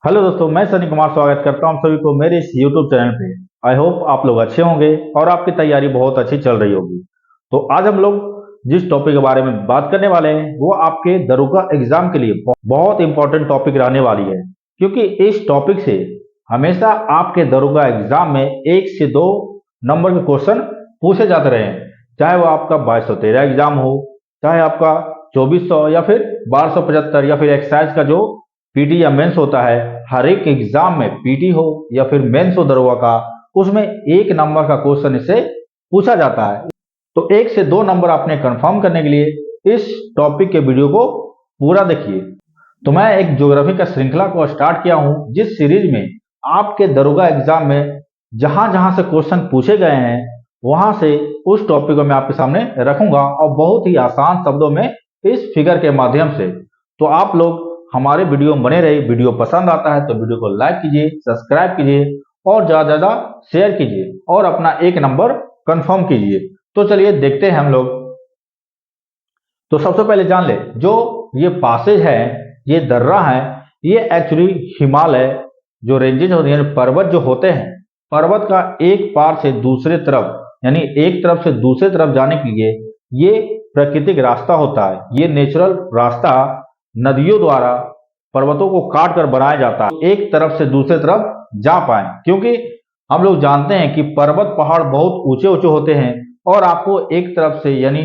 Hello दोस्तों, मैं सनी कुमार स्वागत करता हूं सभी को मेरे इस यूट्यूब चैनल पे। आई होप आप लोग अच्छे होंगे और आपकी तैयारी बहुत अच्छी चल रही होगी। तो आज हम लोग जिस टॉपिक के बारे में बात करने वाले हैं वो आपके दरोगा एग्जाम के लिए बहुत इंपॉर्टेंट टॉपिक रहने वाली है, क्योंकि इस टॉपिक से हमेशा आपके दरोगा एग्जाम में 1 से 2 नंबर के क्वेश्चन पूछे जाते रहे हैं। चाहे वो आपका 2213 एग्जाम हो, चाहे आपका 2400 या फिर 1275 या फिर एक्साइज का जो पीटी या मेंस होता है। हर एक एग्जाम में पीटी हो या फिर मेंस हो दरोगा का, उसमें 1 नंबर का क्वेश्चन इससे पूछा जाता है। तो 1 से 2 नंबर आपने कंफर्म करने के लिए इस टॉपिक के वीडियो को पूरा देखिए। तो मैं एक ज्योग्राफी का श्रृंखला को स्टार्ट किया हूं, जिस सीरीज में आपके दरोगा एग्जाम में जहां जहां से क्वेश्चन पूछे गए हैं वहां से उस टॉपिक को मैं आपके सामने रखूंगा, और बहुत ही आसान शब्दों में इस फिगर के माध्यम से। तो आप लोग हमारे वीडियो में बने रहे। वीडियो पसंद आता है तो वीडियो को लाइक कीजिए, सब्सक्राइब कीजिए और ज्यादा ज्यादा शेयर कीजिए और अपना 1 नंबर कंफर्म कीजिए। तो चलिए देखते हैं हम लोग। तो सबसे पहले जान ले, जो ये पासेज है, ये दर्रा है, ये एक्चुअली हिमालय जो रेंजेज होती हैं, पर्वत जो होते हैं, पर्वत का एक पार से दूसरे तरफ यानी एक तरफ से दूसरे तरफ जाने के लिए ये प्राकृतिक रास्ता होता है। ये नेचुरल रास्ता नदियों द्वारा पर्वतों को काट कर बनाया जाता है, एक तरफ से दूसरे तरफ जा पाए। क्योंकि हम लोग जानते हैं कि पर्वत पहाड़ बहुत ऊंचे ऊंचे होते हैं और आपको एक तरफ से यानी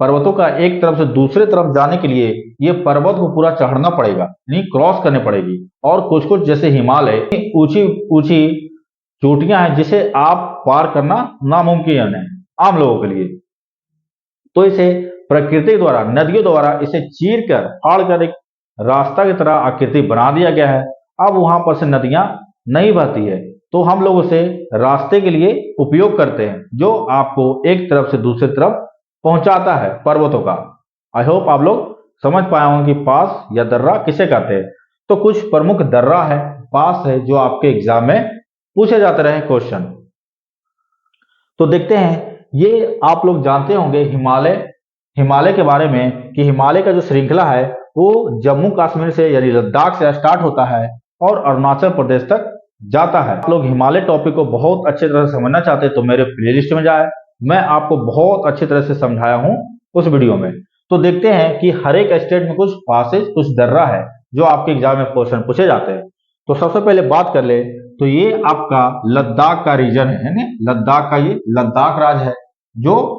पर्वतों का एक तरफ से दूसरे तरफ जाने के लिए ये पर्वत को पूरा चढ़ना पड़ेगा, यानी क्रॉस करने पड़ेगी। और कुछ कुछ जैसे हिमालय ऊंची ऊंची चोटियां हैं जिसे आप पार करना नामुमकिन है आम लोगों के लिए। तो इसे प्रकृति द्वारा, नदियों द्वारा इसे चीर कर फाड़ कर एक रास्ता की तरह आकृति बना दिया गया है। अब वहां पर से नदियां नहीं बहती है, तो हम लोग उसे रास्ते के लिए उपयोग करते हैं, जो आपको एक तरफ से दूसरी तरफ पहुंचाता है पर्वतों का। आई होप आप लोग समझ पाए होंगे कि पास या दर्रा किसे कहते हैं। तो कुछ प्रमुख दर्रा है, पास है, जो आपके एग्जाम में पूछे जाते रहे क्वेश्चन। तो देखते हैं, ये आप लोग जानते होंगे हिमालय हिमालय के बारे में कि हिमालय का जो श्रृंखला है वो जम्मू कश्मीर से यानी लद्दाख से स्टार्ट होता है और अरुणाचल प्रदेश तक जाता है। आप लोग हिमालय टॉपिक को बहुत अच्छी तरह से समझना चाहते हैं तो मेरे प्लेलिस्ट में जाए, मैं आपको बहुत अच्छी तरह से समझाया हूं उस वीडियो में। तो देखते हैं कि हर एक स्टेट में कुछ पासेज, कुछ दर्रा है जो आपके एग्जाम में क्वेश्चन पूछे जाते हैं। तो सबसे पहले बात कर ले तो ये आपका लद्दाख का रीजन है ना, लद्दाख का ये लद्दाख राज्य है जो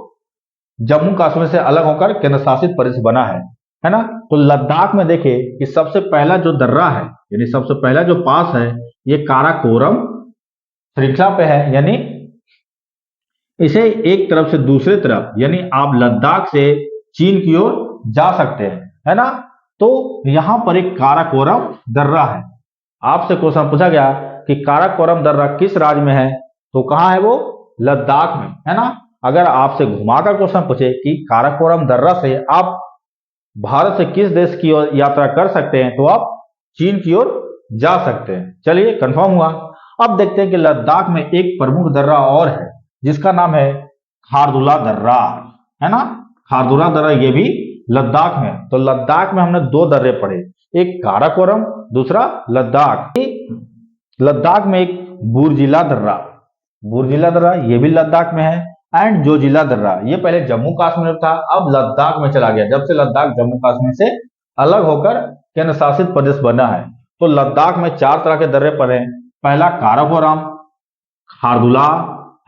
जम्मू कश्मीर से अलग होकर केंद्र शासित प्रदेश बना है ना। तो लद्दाख में देखिए कि सबसे पहला जो दर्रा है यानी सबसे पहला जो पास है ये काराकोरम श्रृंखला पे है, यानी इसे एक तरफ से दूसरे तरफ यानी आप लद्दाख से चीन की ओर जा सकते हैं, है ना। तो यहां पर एक काराकोरम दर्रा है। आपसे क्वेश्चन पूछा गया कि काराकोरम दर्रा किस राज्य में है, तो कहां है वो? लद्दाख में, है ना। अगर आपसे घुमाकर क्वेश्चन पूछे कि काराकोरम दर्रा से आप भारत से किस देश की ओर यात्रा कर सकते हैं, तो आप चीन की ओर जा सकते हैं। चलिए कंफर्म हुआ। अब देखते हैं कि लद्दाख में एक प्रमुख दर्रा और है जिसका नाम है खारदुला दर्रा, है ना। खारदुला दर्रा ये भी लद्दाख में। तो लद्दाख में हमने 2 दर्रे पढ़े, एक काराकोरम, दूसरा लद्दाख। लद्दाख में एक बुर्जिला दर्रा, बुर्जिला दर्रा ये भी लद्दाख में है। एंड जोजिला दर्रा ये पहले जम्मू कश्मीर में था, अब लद्दाख में चला गया जब से लद्दाख जम्मू कश्मीर से अलग होकर केंद्र शासित प्रदेश बना है। तो लद्दाख में 4 तरह के दर्रे पड़े हैं। पहला काराकोरम, खारदुला,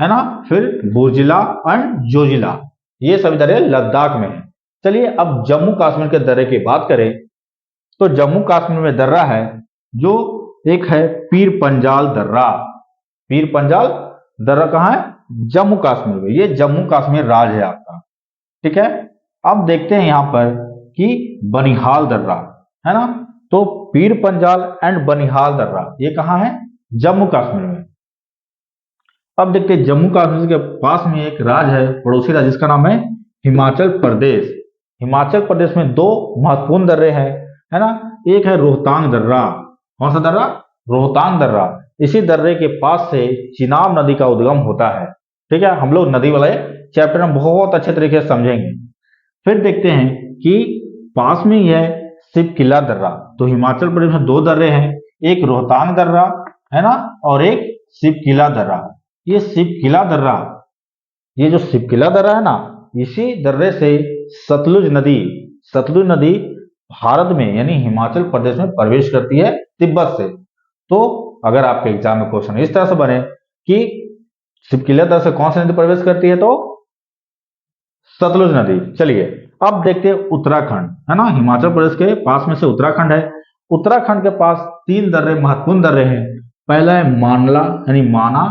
है ना, फिर बुर्जिला एंड जोजिला, ये सभी दर्रे लद्दाख में है। चलिए अब जम्मू कश्मीर के दर्रे की बात करें तो जम्मू कश्मीर में दर्रा है जो एक है पीर पंजाल दर्रा। पीर पंजाल दर्रा कहां है? जम्मू कश्मीर में। ये जम्मू कश्मीर राज्य है आपका, ठीक है। अब देखते हैं यहां पर कि बनिहाल दर्रा, है ना। तो पीर पंजाल एंड बनिहाल दर्रा ये कहां है? जम्मू कश्मीर में। अब देखते हैं जम्मू कश्मीर के पास में एक राज्य है, पड़ोसी राज्य, जिसका नाम है हिमाचल प्रदेश। हिमाचल प्रदेश में 2 महत्वपूर्ण दर्रे हैं, है ना। एक है रोहतांग दर्रा। कौन सा दर्रा? रोहतांग दर्रा। इसी दर्रे के पास से चिनाब नदी का उद्गम होता है, ठीक है। हम लोग नदी वाले चैप्टर में बहुत अच्छे तरीके से समझेंगे। फिर देखते हैं कि पास में यह शिव किला दर्रा। तो हिमाचल प्रदेश में 2 दर्रे हैं, एक रोहतांग दर्रा है ना, और एक शिवकिला दर्रा। ये शिवकिला दर्रा, ये जो शिवकिला दर्रा है ना, इसी दर्रे से सतलुज नदी भारत में यानी हिमाचल प्रदेश में प्रवेश करती है तिब्बत से। तो अगर आपके एग्जाम में क्वेश्चन इस तरह से बने कि शिवकिला दर्रा से कौन सी नदी प्रवेश करती है, तो सतलुज नदी। चलिए अब देखते हैं उत्तराखंड, है ना, हिमाचल प्रदेश के पास में से उत्तराखंड है। उत्तराखंड के पास 3 दर्रे महत्वपूर्ण दर्रे हैं। पहला है मानला यानी माना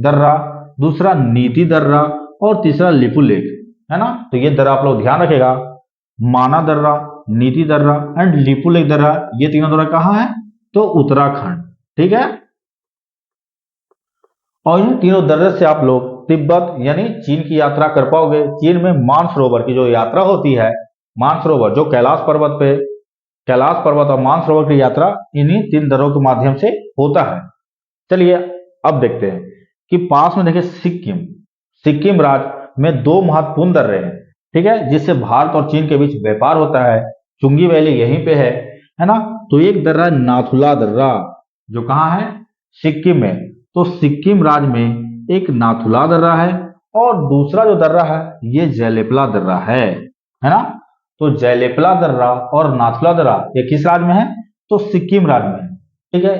दर्रा, दूसरा नीति दर्रा और तीसरा लिपुलेख, है ना। तो ये दर्रा आप लोग ध्यान रखेगा, माना दर्रा, नीति दर्रा एंड लिपुलेख दर्रा, ये तीनों दर्रा कहाँ है, तो उत्तराखंड, ठीक है। और इन तीनों दर्रे से आप लोग तिब्बत यानी चीन की यात्रा कर पाओगे। चीन में मानसरोवर की जो यात्रा होती है, मानसरोवर जो कैलाश पर्वत और मानसरोवर की यात्रा इन्हीं 3 दर्रों के माध्यम से होता है। चलिए अब देखते हैं कि पास में देखिए सिक्किम राज्य में 2 महत्वपूर्ण दर्रे हैं, ठीक है, जिससे भारत और चीन के बीच व्यापार होता है। चुंगी वैली यहीं पे है ना। तो एक दर्रा नाथुला दर्रा जो कहाँ है, सिक्किम में। तो सिक्किम राज्य में एक नाथुला दर्रा है और दूसरा जो दर्रा है ये जयलेपला दर्रा है ना। तो जयलेपला दर्रा और नाथुला दर्रा ये किस राज्य में है, तो सिक्किम राज्य में है, ठीक है।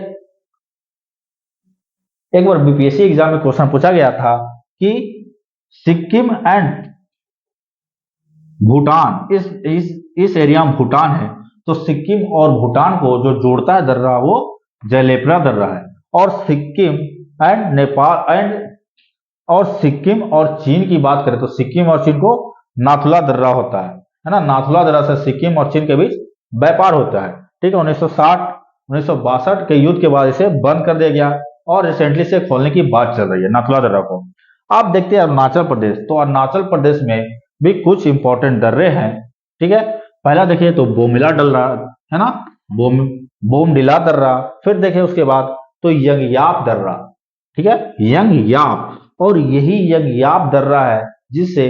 एक बार बीपीएससी एग्जाम में क्वेश्चन पूछा गया था कि सिक्किम एंड भूटान, इस एरिया में भूटान है, तो सिक्किम और भूटान को जो जोड़ता है दर्रा वो जयलेपला दर्रा है। और सिक्किम एंड नेपाल और सिक्किम और चीन की बात करें तो सिक्किम और चीन को नाथुला दर्रा होता है ना। नाथुला दर्रा से सिक्किम और चीन के बीच व्यापार होता है, ठीक है। 1962 के युद्ध के बाद इसे बंद कर दिया गया और रिसेंटली से खोलने की बात चल रही है नाथुला दर्रा को। आप देखते हैं अरुणाचल प्रदेश, तो अरुणाचल प्रदेश में भी कुछ इंपॉर्टेंट दर्रे हैं, ठीक है। पहला देखिए तो बोमडिला दर्रा है ना, बोमडिला दर्रा। फिर देखिए उसके बाद तो यंगयाप दर्रा, ठीक है, यंगयाप। और यही यंगयाप दर्रा है जिससे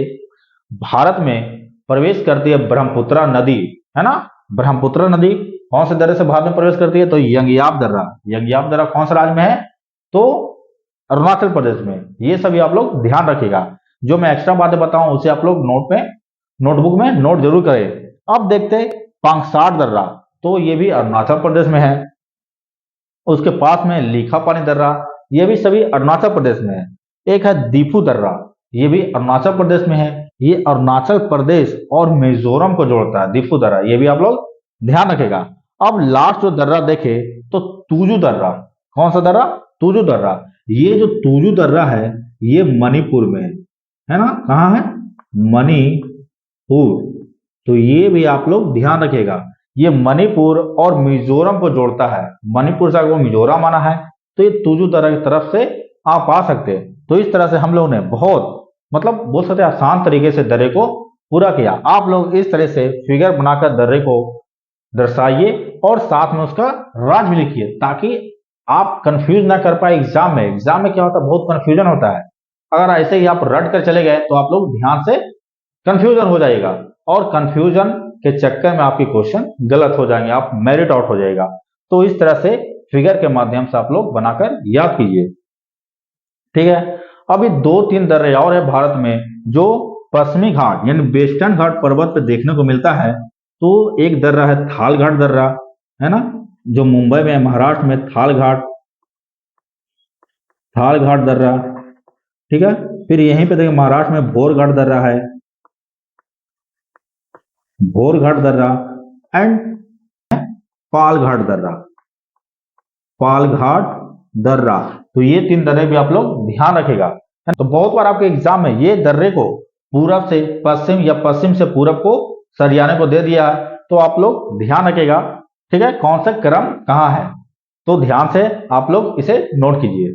भारत में प्रवेश करती है ब्रह्मपुत्रा नदी, है ना। ब्रह्मपुत्रा नदी कौन से दर्रे से भारत में प्रवेश करती है, तो यंगयाप दर्रा। यंगयाप दर्रा कौन से राज्य में है, तो अरुणाचल प्रदेश में। ये सभी आप लोग ध्यान रखिएगा, जो मैं एक्स्ट्रा बातें बताऊं उसे आप लोग नोटबुक में नोट जरूर करें। अब देखते पांगसार दर्रा, तो ये भी अरुणाचल प्रदेश में है। उसके पास में लीखापानी दर्रा, ये भी सभी अरुणाचल प्रदेश में है। एक है दीफू दर्रा, ये भी अरुणाचल प्रदेश में है। ये अरुणाचल प्रदेश और मिजोरम को जोड़ता है, दीफू दर्रा, ये भी आप लोग ध्यान रखेगा। अब लास्ट जो दर्रा देखे तो तुजू दर्रा। कौन सा दर्रा, तुजू दर्रा। ये जो तुजू दर्रा है ये मणिपुर में है ना। कहाँ है, मणिपुर। तो ये भी आप लोग ध्यान रखिएगा, ये मणिपुर और मिजोरम को जोड़ता है। मणिपुर से अगर वो मिजोरम आना है तो ये तुजू दर्रा की तरफ से आप आ सकते हैं। तो इस तरह से हम लोगों ने बहुत मतलब बोल सकते हैं आसान तरीके से दर्रे को पूरा किया। आप लोग इस तरह से फिगर बनाकर दर्रे को दर्शाइए और साथ में उसका राज्य भी लिखिए, ताकि आप कंफ्यूज ना कर पाए एग्जाम में। एग्जाम में क्या होता है, बहुत कंफ्यूजन होता है। अगर ऐसे ही आप रट कर चले गए तो आप लोग ध्यान से कंफ्यूजन हो जाएगा और कंफ्यूजन के चक्कर में आपके क्वेश्चन गलत हो जाएंगे, आप मेरिट आउट हो जाएगा। तो इस तरह से फिगर के माध्यम से आप लोग बनाकर याद कीजिए, ठीक है। अभी 2-3 दर्रे और है भारत में जो पश्चिमी घाट यानी वेस्टर्न घाट पर्वत पर देखने को मिलता है। तो एक दर्रा है थाल घाट दर्रा, है ना, जो मुंबई में महाराष्ट्र में थाल घाट दर्रा, ठीक है। फिर यहीं पे देखिए महाराष्ट्र में भोर घाट दर्रा है, भोर घाट दर्रा एंड पाल घाट दर्रा। तो ये 3 दर्रे भी आप लोग ध्यान रखेगा। तो बहुत बार आपके एग्जाम में ये दर्रे को पूरब से पश्चिम या पश्चिम से पूरब को सरियाने को दे दिया है, तो आप लोग ध्यान रखेगा, ठीक है, कौन सा क्रम कहाँ है। तो ध्यान से आप लोग इसे नोट कीजिए।